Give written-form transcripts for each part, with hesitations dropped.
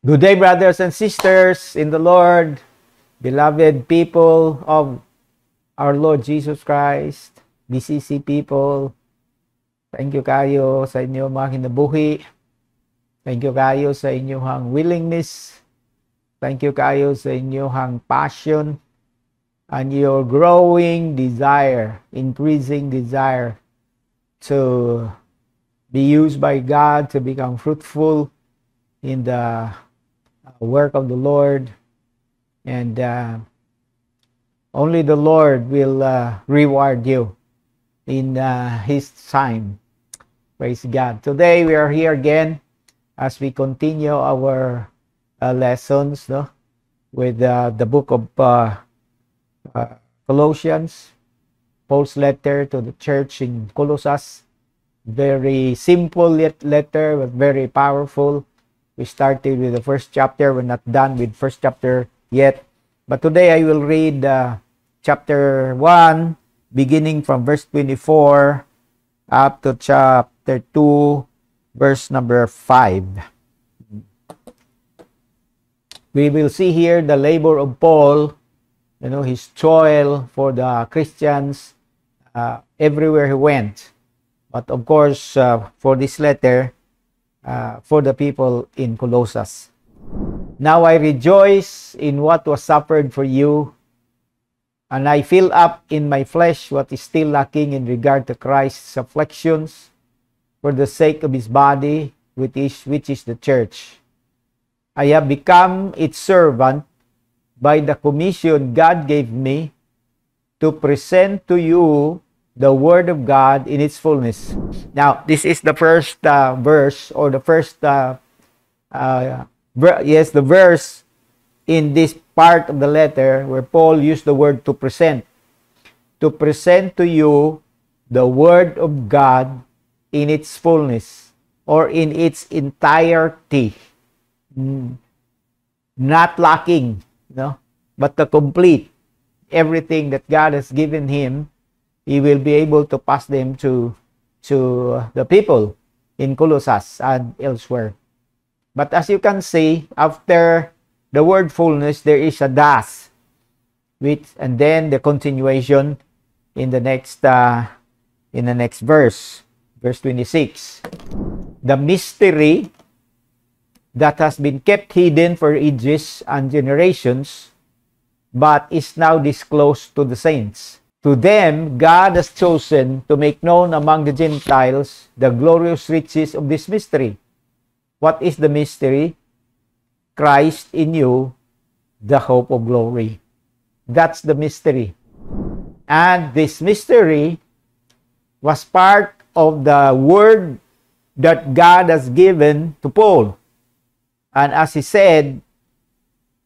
Good day, brothers and sisters in the Lord, beloved people of our Lord Jesus Christ, BCC people. Thank you kayo sa inyo mga kinabuhi. Thank you kayo sa inyong willingness. Thank you kayo sa inyong passion and your growing desire, increasing desire to be used by God to become fruitful in the work of the Lord, and only the Lord will reward you in His time. Praise God. Today we are here again as we continue our lessons, no, with the book of Colossians, Paul's letter to the church in Colossus. Very simple letter, but very powerful. We started with the first chapter. We're not done with first chapter yet. But today I will read chapter 1, beginning from verse 24 up to chapter 2, verse number 5. We will see here the labor of Paul, his toil for the Christians everywhere he went. But of course, for this letter, for the people in Colossus. Now I rejoice in what was suffered for you, and I fill up in my flesh what is still lacking in regard to Christ's afflictions for the sake of his body, which is the church. I have become its servant by the commission God gave me to present to you the word of God in its fullness. Now, this is the first verse, or the first, the verse in this part of the letter where Paul used the word to present. To present to you the word of God in its fullness, or in its entirety. Not lacking, but the complete. Everything that God has given him, he will be able to pass them to the people in Colossus and elsewhere. But as you can see, after the word fullness, there is a dash, and then the continuation in the next verse, verse 26. The mystery that has been kept hidden for ages and generations, but is now disclosed to the saints. To them, God has chosen to make known among the Gentiles the glorious riches of this mystery. What is the mystery? Christ in you, the hope of glory. That's the mystery. And this mystery was part of the word that God has given to Paul. And as he said,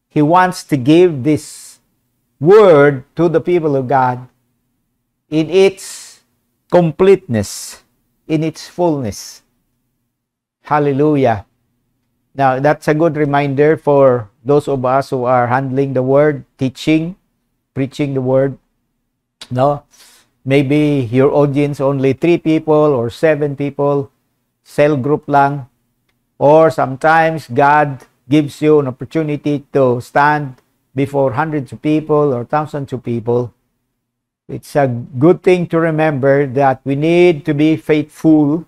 he wants to give this word to the people of God in its completeness, in its fullness. Hallelujah. Now, that's a good reminder for those of us who are handling the word, teaching, preaching the word. No? Maybe your audience only 3 people or 7 people, cell group lang. Or sometimes God gives you an opportunity to stand before hundreds of people or thousands of people. It's a good thing to remember that we need to be faithful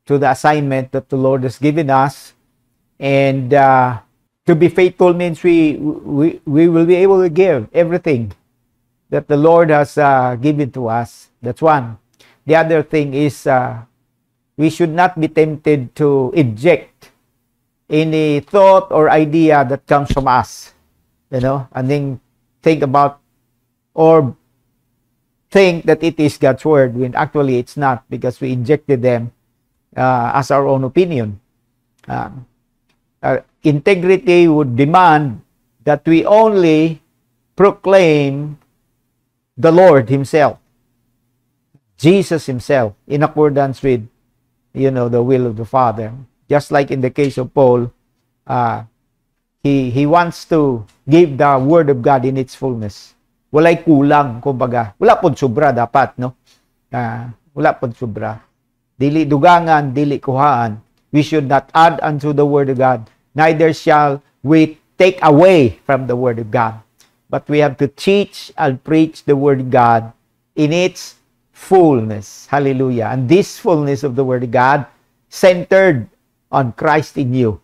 to the assignment that the Lord has given us. And to be faithful means we will be able to give everything that the Lord has given to us. That's one. The other thing is we should not be tempted to inject any thought or idea that comes from us, and then think about or think that it is God's word when actually it's not, because we injected them as our own opinion. Integrity would demand that we only proclaim the Lord himself, Jesus himself, in accordance with the will of the Father. Just like in the case of Paul, he wants to give the word of God in its fullness. Walay kulang, kumbaga. Wala pod sobra dapat, no? Wala pod sobra. Dili dugangan, dili kuhaan. We should not add unto the word of God, neither shall we take away from the Word of God. But we have to teach and preach the Word of God in its fullness. Hallelujah. And this fullness of the Word of God centered on Christ in you,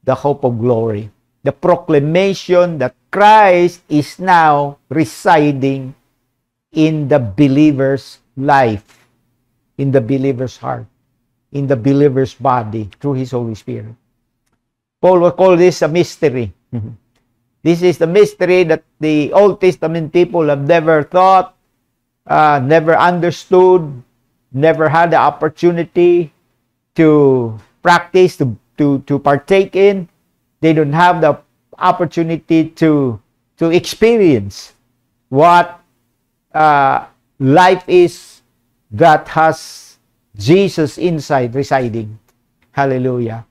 the hope of glory. The proclamation that Christ is now residing in the believer's life, in the believer's heart, in the believer's body, through His Holy Spirit. Paul will call this a mystery. This is the mystery that the Old Testament people have never thought, never understood, never had the opportunity to practice, to partake in. They don't have the opportunity to experience what life is that has Jesus inside residing. Hallelujah.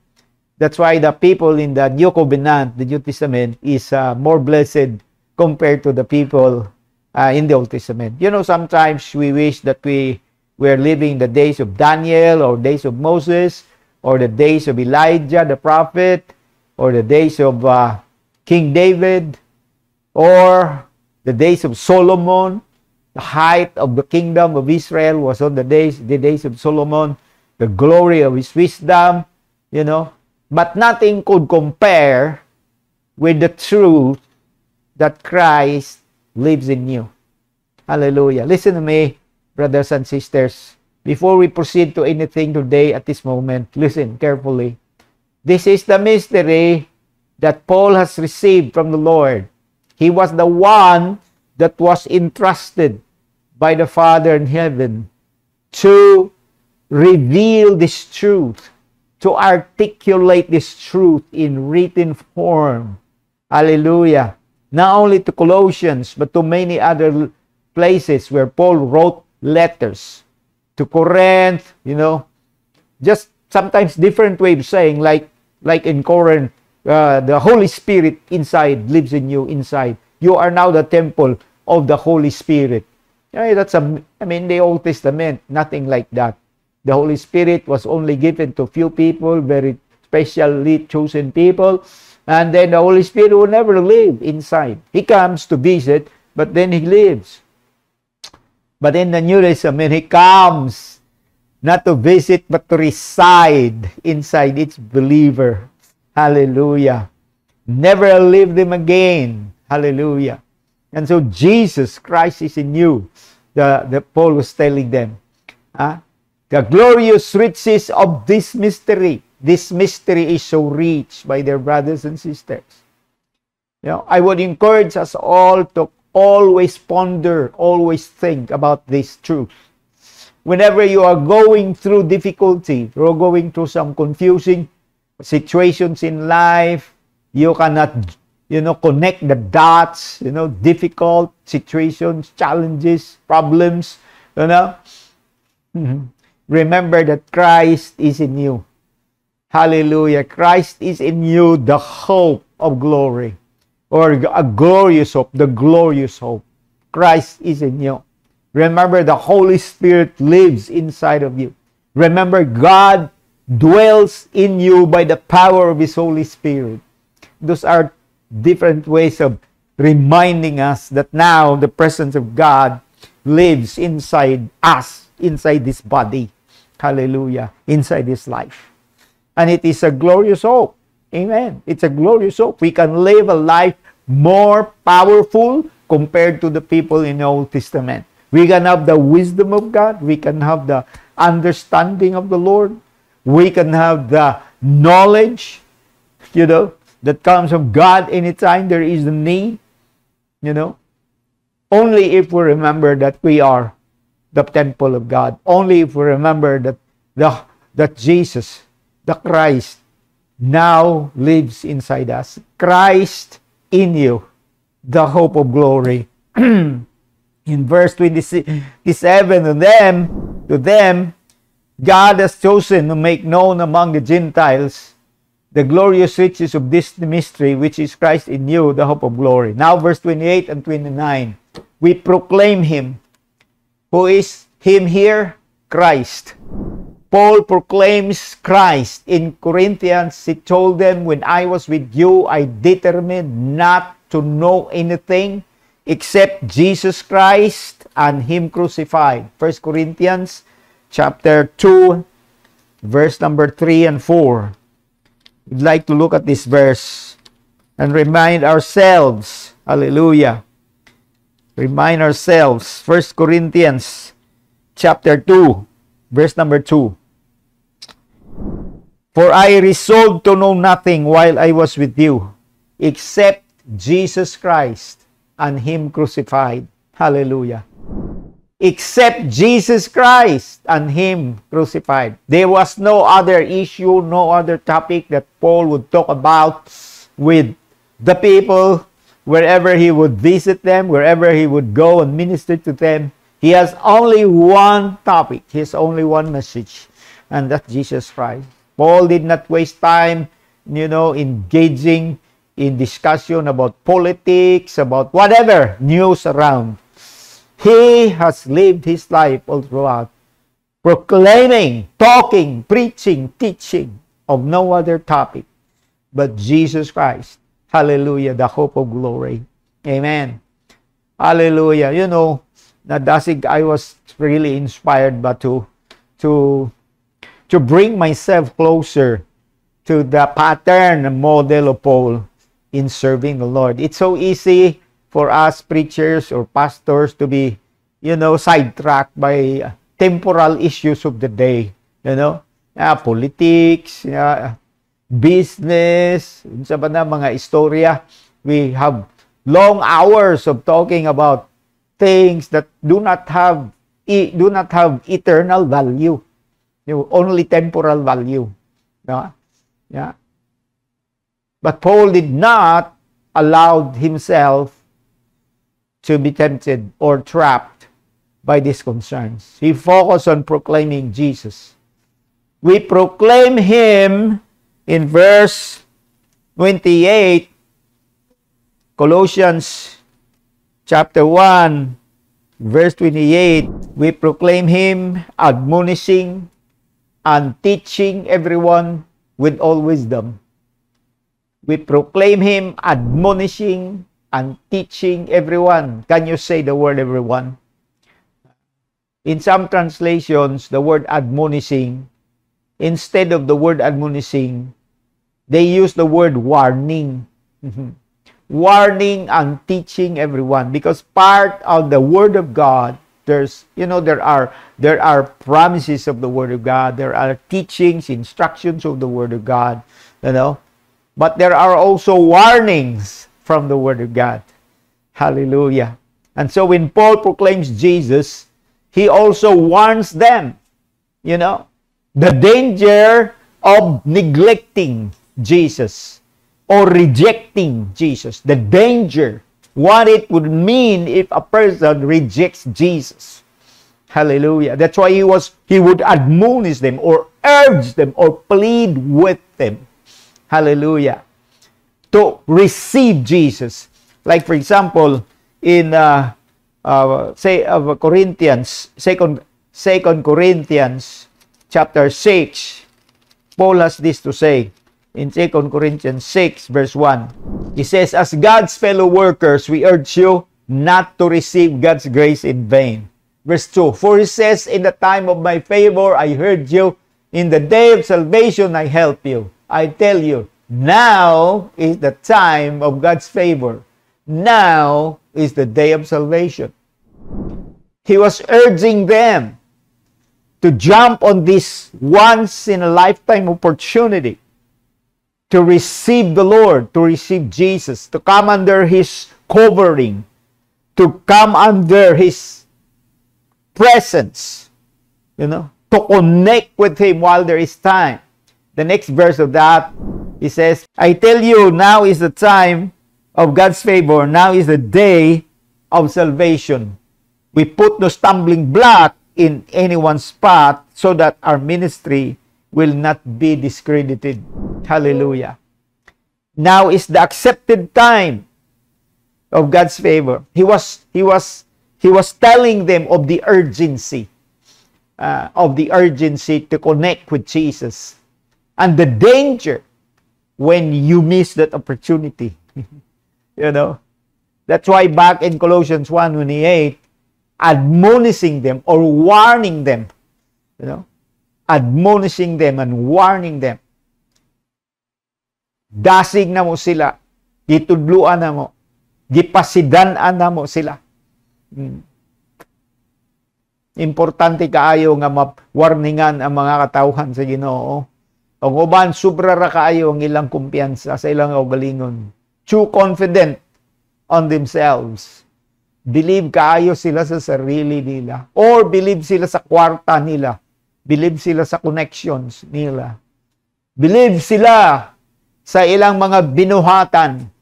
That's why the people in the New Covenant, the New Testament, is more blessed compared to the people in the Old Testament. You know, sometimes we wish that we were living the days of Daniel, or days of Moses, or the days of Elijah the prophet, or the days of King David, or the days of Solomon. The height of the kingdom of Israel was on the days of Solomon, the glory of his wisdom, you know. But nothing could compare with the truth that Christ lives in you. Hallelujah. Listen to me, brothers and sisters. Before we proceed to anything today at this moment, listen carefully. This is the mystery that Paul has received from the Lord. He was the one that was entrusted by the Father in heaven to reveal this truth, to articulate this truth in written form. Hallelujah. Not only to Colossians, but to many other places where Paul wrote letters. To Corinth, you know, just sometimes different way of saying, like in Corinth, the Holy Spirit inside lives in you inside. You are now the temple of the Holy Spirit. That's the Old Testament, nothing like that. The Holy Spirit was only given to few people, very specially chosen people, and then the Holy Spirit will never live inside. He comes to visit, but then He lives. But in the New Testament, He comes not to visit, but to reside inside each believer. Hallelujah. Never leave them again. Hallelujah. And so Jesus Christ is in you. The Paul was telling them. The glorious riches of this mystery. This mystery is so rich, my dear brothers and sisters. You know, I would encourage us all to always ponder, always think about this truth. Whenever you are going through difficulty, or going through some confusing situations in life, you cannot, connect the dots, difficult situations, challenges, problems, Remember that Christ is in you. Hallelujah. Christ is in you, the hope of glory. Or a glorious hope, the glorious hope. Christ is in you. Remember, the Holy Spirit lives inside of you. Remember, God dwells in you by the power of His Holy Spirit. Those are different ways of reminding us that now the presence of God lives inside us, inside this body. Hallelujah. Inside this life. And it is a glorious hope. Amen. It's a glorious hope. We can live a life more powerful compared to the people in the Old Testament. We can have the wisdom of God. We can have the understanding of the Lord. We can have the knowledge, that comes from God anytime there is a need, Only if we remember that we are the temple of God. Only if we remember that Jesus, the Christ, now lives inside us. Christ in you, the hope of glory. In verse 27, to them, God has chosen to make known among the Gentiles the glorious riches of this mystery, which is Christ in you, the hope of glory. Now, verse 28 and 29, we proclaim Him. Who is Him here? Christ. Paul proclaims Christ. In Corinthians, he told them, when I was with you, I determined not to know anything except Jesus Christ and Him crucified. 1 Corinthians chapter 2, verse number 3 and 4. We'd like to look at this verse and remind ourselves. Hallelujah. Remind ourselves. 1 Corinthians chapter 2, verse number 2. For I resolved to know nothing while I was with you, except Jesus Christ and Him crucified. Hallelujah. Except Jesus Christ and Him crucified. There was no other issue, no other topic that Paul would talk about with the people wherever he would visit them, wherever he would go and minister to them. He has only one topic. He has only one message, and that's Jesus Christ. Paul did not waste time, engaging in discussion about politics, about whatever news around. He has lived his life all throughout, proclaiming, talking, preaching, teaching of no other topic but Jesus Christ. Hallelujah, the hope of glory. Amen. Hallelujah. I was really inspired to bring myself closer to the pattern and model of Paul in serving the Lord. It's so easy for us preachers or pastors to be, sidetracked by temporal issues of the day, politics, business, sa mga istorya. We have long hours of talking about things that do not have eternal value, only temporal value. Yeah. But Paul did not allow himself to be tempted or trapped by these concerns. He focused on proclaiming Jesus. We proclaim Him in verse 28, Colossians chapter 1, verse 28. We proclaim Him, admonishing and teaching everyone with all wisdom. We proclaim Him, admonishing and teaching everyone. Can you say the word everyone? In some translations, the word admonishing, instead of the word admonishing, they use the word warning. Warning and teaching everyone, because part of the Word of God, there are promises of the Word of God, there are teachings, instructions of the Word of God, but there are also warnings from the Word of God. Hallelujah. And so when Paul proclaims Jesus, he also warns them, the danger of neglecting Jesus or rejecting Jesus. The danger, what it would mean if a person rejects Jesus. Hallelujah. That's why he would admonish them or urge them or plead with them. Hallelujah. To receive Jesus. Like for example, in Corinthians, 2 Corinthians chapter 6, Paul has this to say in 2 Corinthians 6 verse 1. He says, as God's fellow workers, we urge you not to receive God's grace in vain. Verse 2, for he says, in the time of my favor I heard you, in the day of salvation I help you. I tell you, now is the time of God's favor. Now is the day of salvation. He was urging them to jump on this once-in-a-lifetime opportunity to receive the Lord, to receive Jesus, to come under His covering, to come under His presence, to connect with Him while there is time. The next verse of that, he says, I tell you, now is the time of God's favor. Now is the day of salvation. We put no stumbling block in anyone's path so that our ministry will not be discredited. Hallelujah. Now is the accepted time of God's favor. He was telling them of the urgency. of the urgency to connect with Jesus and the danger when you miss that opportunity. You know, that's why back in Colossians 1:28, admonishing them or warning them, you know, admonishing them and warning them. Dasig na mo sila, gitudluan na mo, gipasidan-an na mo sila. Importante kaayo nga mawarningan ang mga katawhan sa Ginoo. Ang uban, sobra ra kaayo ang ilang kumpiyansa sa ilang kaugalingon. Too confident on themselves. Believe kaayo sila sa sarili nila. Or believe sila sa kwarta nila. Believe sila sa connections nila. Believe sila sa ilang mga binuhatan.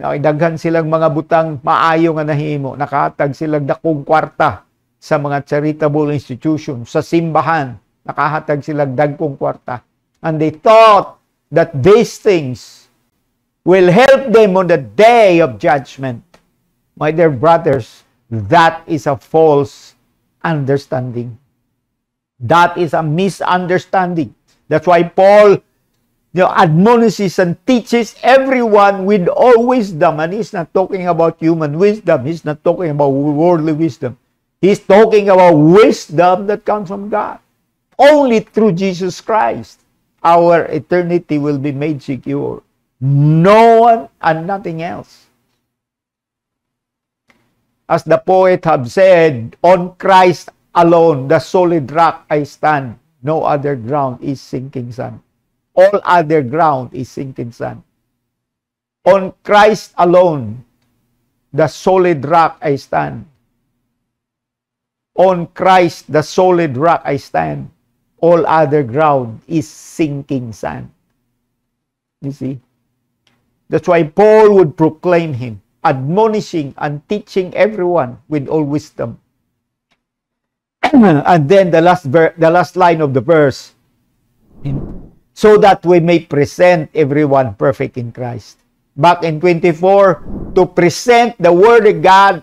Daghan silang mga butang maayo nga nahimo. Nakahatag silang dakong kwarta sa mga charitable institutions, sa simbahan. Nakahatag silang dagkong kwarta. And they thought that these things will help them on the day of judgment. My dear brothers, that is a false understanding. That is a misunderstanding. That's why Paul admonishes and teaches everyone with all wisdom. And he's not talking about human wisdom. He's not talking about worldly wisdom. He's talking about wisdom that comes from God. Only through Jesus Christ, our eternity will be made secure. No one and nothing else. As the poet have said, on Christ alone, the solid rock I stand. No other ground is sinking sand. All other ground is sinking sand. On Christ alone, the solid rock I stand. On Christ, the solid rock I stand. All other ground is sinking sand. You see? That's why Paul would proclaim him, admonishing and teaching everyone with all wisdom. And then the last line of the verse, so that we may present everyone perfect in Christ. Back in 24, to present the Word of God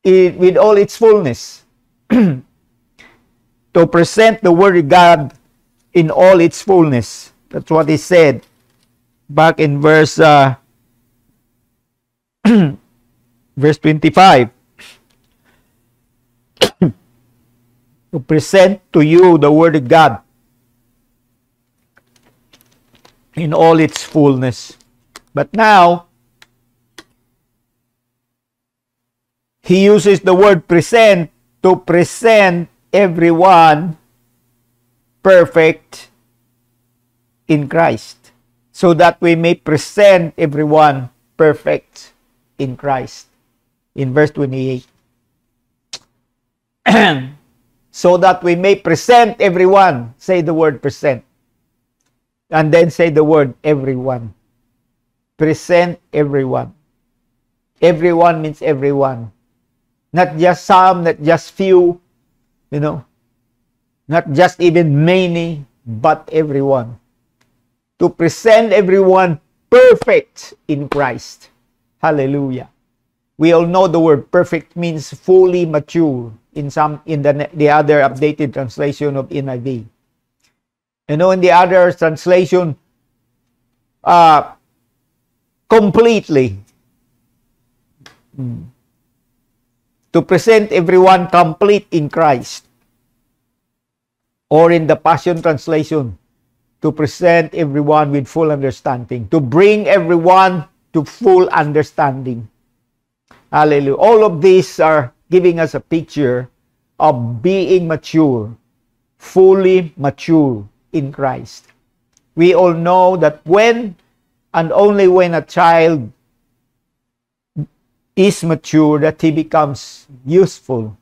with all its fullness. To present the Word of God in all its fullness. That's what he said back in verse 25. To present to you the Word of God in all its fullness. But now, he uses the word present to present everyone perfect in Christ, so that we may present everyone perfect in Christ. In verse 28. So that we may present everyone. Say the word present. And then say the word everyone. Present everyone. Everyone means everyone. Not just some, not just few, you know. Not just even many, but everyone. To present everyone perfect in Christ. Hallelujah. We all know the word perfect means fully mature in the other updated translation of NIV. You know, in the other translation, completely. To present everyone complete in Christ. Or in the Passion Translation, to present everyone with full understanding. To bring everyone to full understanding. Hallelujah. All of these are giving us a picture of being mature, fully mature in Christ. We all know that when and only when a child is mature, that he becomes useful,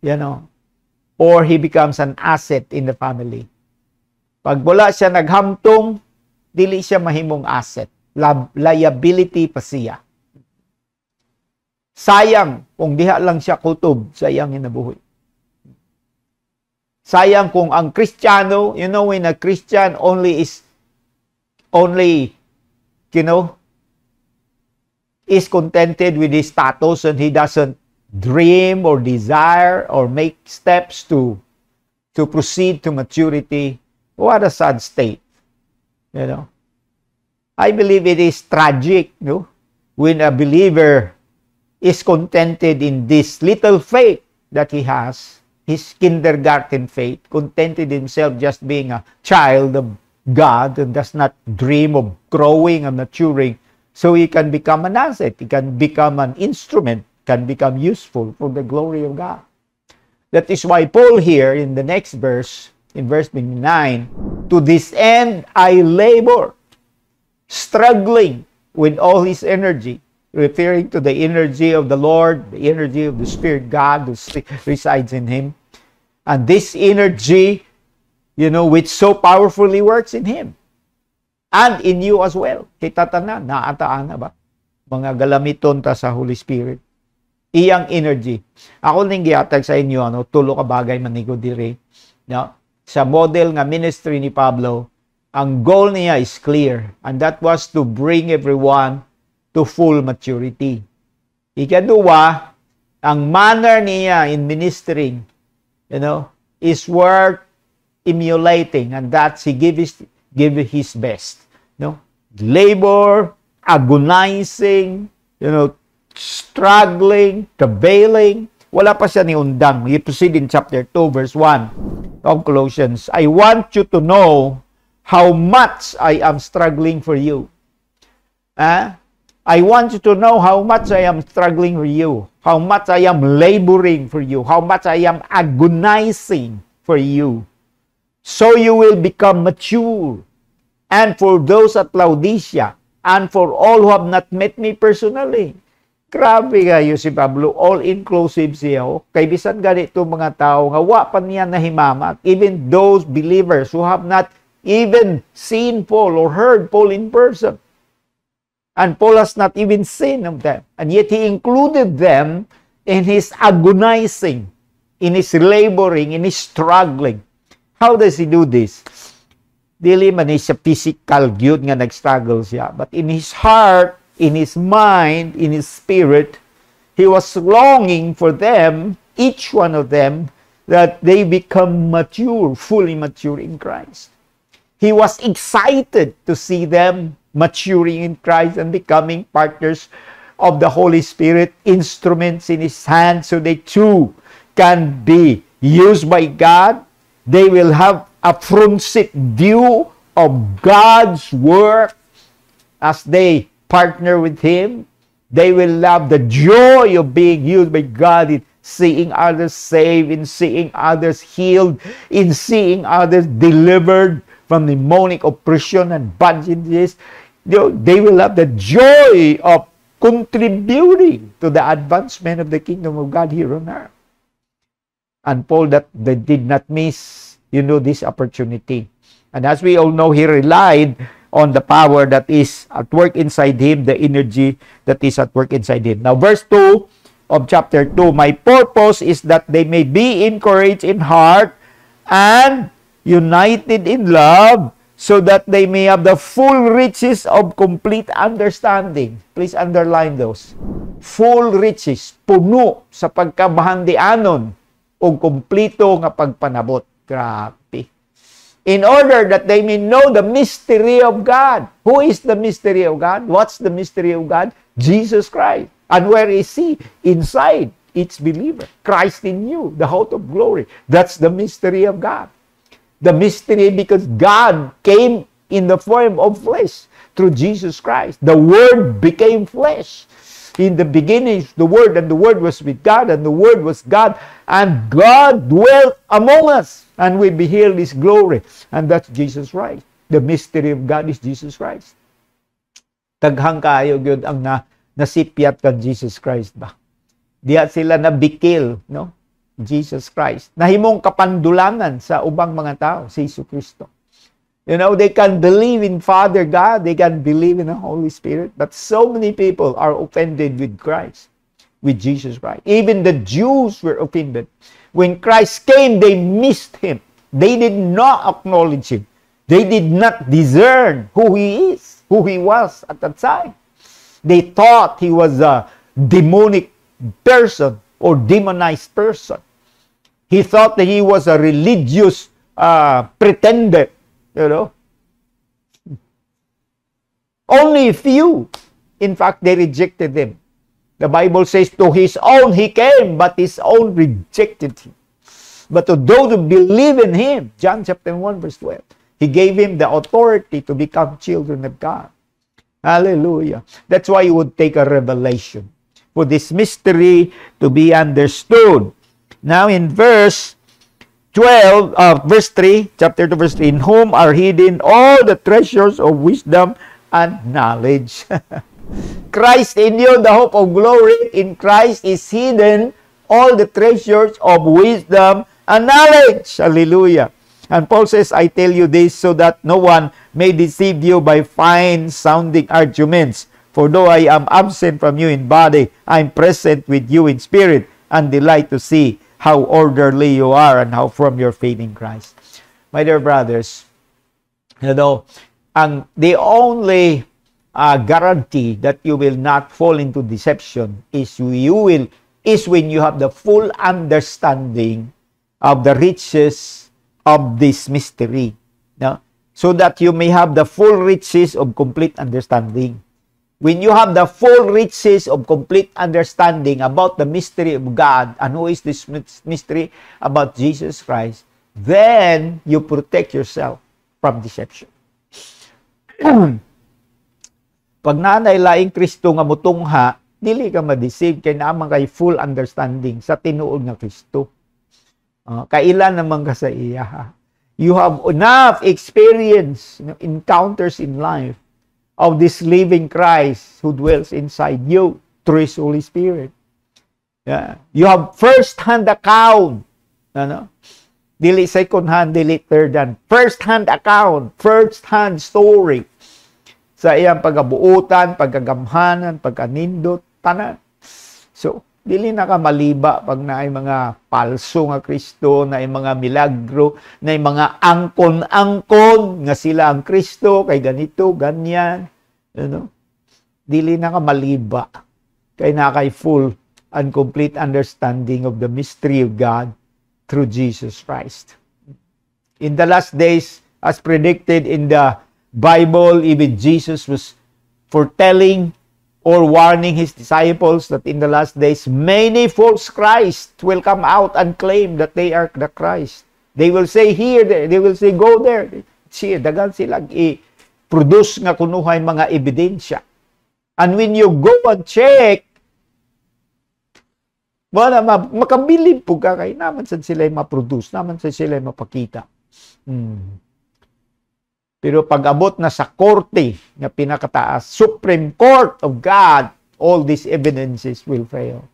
you know, or he becomes an asset in the family. Pag wala siya naghamtong, dili siya mahimong asset. Liability pa siya. Sayang kung diha lang siya kutob sa iyang hinabuhi. Sayang kung ang Kristiyano, you know, when a Christian is contented with his status and he doesn't dream or desire or make steps to proceed to maturity, what a sad state. You know, I believe it is tragic, no, when a believer is contented in this little faith that he has, his kindergarten faith, contented himself just being a child of God and does not dream of growing and maturing so he can become an asset, he can become an instrument, can become useful for the glory of God. That is why Paul here in the next verse, in verse 29, to this end I labor, struggling with all his energy, referring to the energy of the Lord, the energy of the Spirit God who resides in him. And this energy, you know, which so powerfully works in him and in you as well. Kita tanan, naataan na ba? Mga galamiton ta sa Holy Spirit. Iyang energy. Ako ning gihatag sa inyo, tulo ka bagay manigo diri. No? Sa model nga ministry ni Pablo, ang goal niya is clear, and that was to bring everyone to full maturity. Ikaduwa, ang manner niya in ministering, you know, is worth emulating, and that he give his best. No? Labor, agonizing, you know, struggling, travailing. Wala pa siya ni undang. We proceed in chapter 2, verse 1 of Colossians. I want you to know how much I am struggling for you. I want you to know how much I am struggling for you, how much I am laboring for you, how much I am agonizing for you, so you will become mature. And for those at Laodicea, and for all who have not met me personally. Grabe kayo si Pablo, all-inclusive siya. Kay bisan ganito mga tao, nga wa pa niya nahimamat. Even those believers who have not even seen Paul or heard Paul in person. And Paul has not even seen of them. And yet he included them in his agonizing, in his laboring, in his struggling. How does he do this? Dili man siya physical gyud nga nag-struggle siya. But in his heart, in his mind, in his spirit, he was longing for them, each one of them, that they become mature, fully mature in Christ. He was excited to see them maturing in Christ and becoming partners of the Holy Spirit, instruments in his hand, so they too can be used by God. They will have a front seat view of God's work as they partner with him. They will have the joy of being used by God in seeing others saved, in seeing others healed, in seeing others delivered from demonic oppression and bondages. They will have the joy of contributing to the advancement of the kingdom of God here on earth. And Paul they did not miss, this opportunity. And as we all know, he relied on the power that is at work inside him, the energy that is at work inside him. Now, verse 2 of chapter 2, my purpose is that they may be encouraged in heart and united in love, so that they may have the full riches of complete understanding. Please underline those. Full riches, puno sa pagkabahandianon o kumplito nga pagpanabot. Grabe. In order that they may know the mystery of God. Who is the mystery of God? What's the mystery of God? Jesus Christ. And where is he? Inside each believer. Christ in you, the hope of glory. That's the mystery of God. The mystery because God came in the form of flesh through Jesus Christ. The Word became flesh. In the beginning, the Word, and the Word was with God, and the Word was God, and God dwelt among us, and we beheld His glory. And that's Jesus Christ. The mystery of God is Jesus Christ. Taghang kayo gyud ang nasipyat kan Jesus Christ ba? Diya sila nabikil, no? Jesus Christ. Nahimong kapandulangan sa ubang mga tao, si Jesus Kristo. They can believe in Father God, they can believe in the Holy Spirit, but so many people are offended with Christ, with Jesus Christ. Even the Jews were offended. When Christ came, they missed Him. They did not acknowledge Him. They did not discern who He is, who He was at that time. They thought He was a demonic person, or demonized person. He thought that he was a religious pretender, you know. Only few, in fact, they rejected him. The Bible says, to his own he came, but his own rejected him. But to those who believe in him, John chapter 1, verse 12, he gave him the authority to become children of God. Hallelujah. That's why you would take a revelation for this mystery to be understood. Now in verse 12, verse 3, chapter 2, verse 3, in whom are hidden all the treasures of wisdom and knowledge. Christ in you, the hope of glory. In Christ is hidden all the treasures of wisdom and knowledge. Hallelujah. And Paul says, I tell you this so that no one may deceive you by fine-sounding arguments. For though I am absent from you in body, I am present with you in spirit, and delight to see how orderly you are and how firm your faith in Christ. My dear brothers, you know, the only guarantee that you will not fall into deception is when you have the full understanding of the riches of this mystery, no? So that you may have the full riches of complete understanding. When you have the full riches of complete understanding about the mystery of God, and who is this mystery about Jesus Christ, then you protect yourself from deception. Pag nanay laing Kristo nga mutungha, dili ka ma-deceive kay naman kay full understanding sa tinuod nga Kristo. Kailan naman ka sa iya. You have enough experience, encounters in life of this living Christ who dwells inside you through His Holy Spirit. Yeah. You have first-hand account. Dili second-hand, dili third-hand. First-hand account, first-hand story sa iyang pagabuutan, pagagamhanan, pagkanindot, tanan. So, dili na ka maliba pag naay mga palso nga Kristo, naay mga milagro, naay mga angkon-angkon nga sila ang Kristo, kay ganito, ganyan. Dili na ka maliba kay na kay full and complete understanding of the mystery of God through Jesus Christ. In the last days, as predicted in the Bible, even Jesus was foretelling or warning His disciples that in the last days, many false Christ will come out and claim that they are the Christ. They will say here, they will say go there. See, dagan sila i-produce nga kunuhay mga ebidensya. And when you go and check, makabilib po ka kay naman sa sila ma-produce, naman sa sila mapakita. Pero pag-abot na sa korte na pinakataas, Supreme Court of God, all these evidences will fail.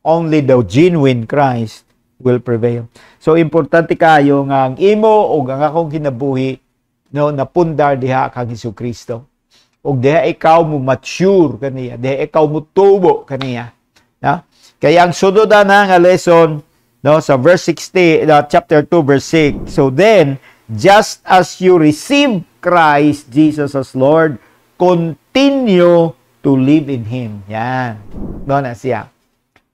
Only the genuine Christ will prevail. So, importante kayo nga ang imo o ang akong kinabuhi napundar diha kang Jesucristo. O diha ikaw mo mature kaniya, diha ikaw mo tubo kaniya. Kaya ang sunod na nga lesson sa verse 60, chapter 2, verse 6. So then, just as you receive Christ Jesus as Lord, continue to live in Him. Yan. Doon na siya.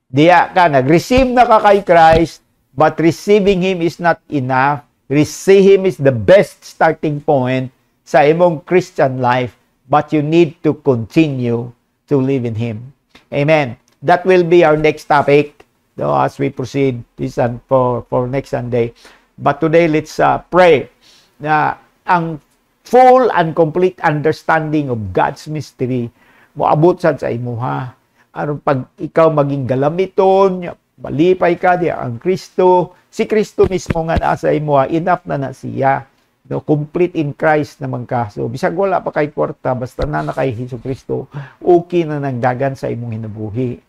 Diya ka, nag-receive na ka kay Christ, but receiving Him is not enough. Receive Him is the best starting point sa imong Christian life, but you need to continue to live in Him. Amen. That will be our next topic as we proceed this for next Sunday. But today, let's pray na ang full and complete understanding of God's mystery moabot sad sa imuha. Aron pag ikaw maging galamiton, malipay ka diya ang Kristo, si Kristo mismo nga naa sa imuha, enough na siya. Complete in Christ naman ka. So, bisag wala pa kay kwarta, basta na kay Jesucristo, okay na nagdagan sa imong hinabuhi.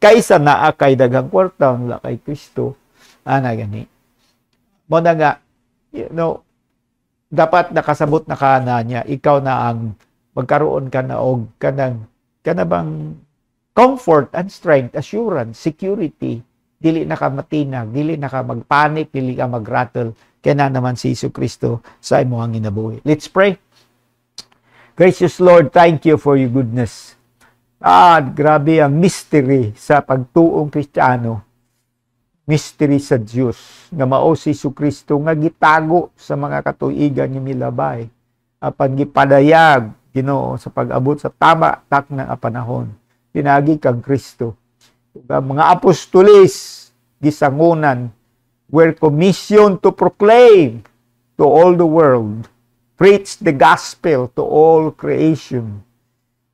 Kaysa naa kay dagang kwarta, wala kay Kristo, gani. Mo na nga, dapat nakasabot na ka na niya, ikaw na ang magkaroon ka na og kanang bang comfort and strength, assurance, security, dili na ka matinag, dili na ka magpanik, dili ka magrattle, kaya na naman si Jesucristo sa imong hinabuhi. Let's pray. Gracious Lord, thank you for your goodness. Grabe ang mystery sa pagtuong Kristiyano. Mystery sa Diyos nga mao si Jesu-Kristo nga gitago sa mga katuigan ni milabay apan gipadayag Ginoo sa pag-abot sa tama tak na panahon pinagi kang Kristo. Ang mga apostoles gisangunan were commissioned to proclaim to all the world, preach the gospel to all creation.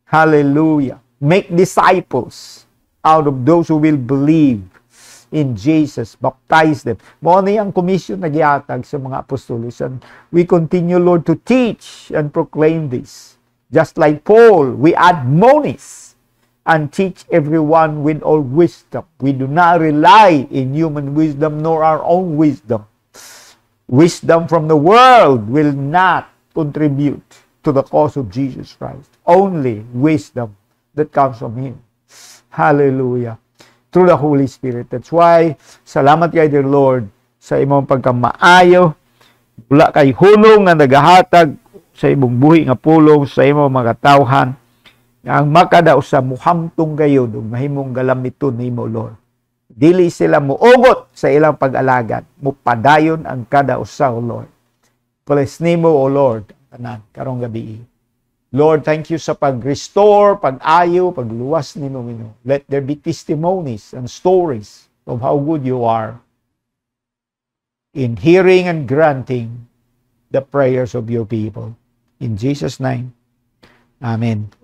Hallelujah. Make disciples out of those who will believe in Jesus, baptize them. Mao ni ang commission na gihatag sa mga apostolos. And we continue, Lord, to teach and proclaim this. Just like Paul, we admonish and teach everyone with all wisdom. We do not rely in human wisdom nor our own wisdom. Wisdom from the world will not contribute to the cause of Jesus Christ. Only wisdom that comes from Him. Hallelujah. Through the Holy Spirit. That's why, salamat kay dear Lord sa imong pagkamaayo. Wala kay hulong nga nagahatag sa imong buhi nga pulong sa imong mga katawhan. Ang makadaw sa muhamtong gayod ug mahimong galamiton nimo, Lord. Dili sila muogot sa ilang pag-alagad. Mupadayon ang kada usa, O Lord. Bless nimo, O Lord, tanan karong gabi. Lord, thank you sa pag-restore, pag-ayo, pagluwas nimo, Ginoo. Let there be testimonies and stories of how good you are in hearing and granting the prayers of your people. In Jesus' name, Amen.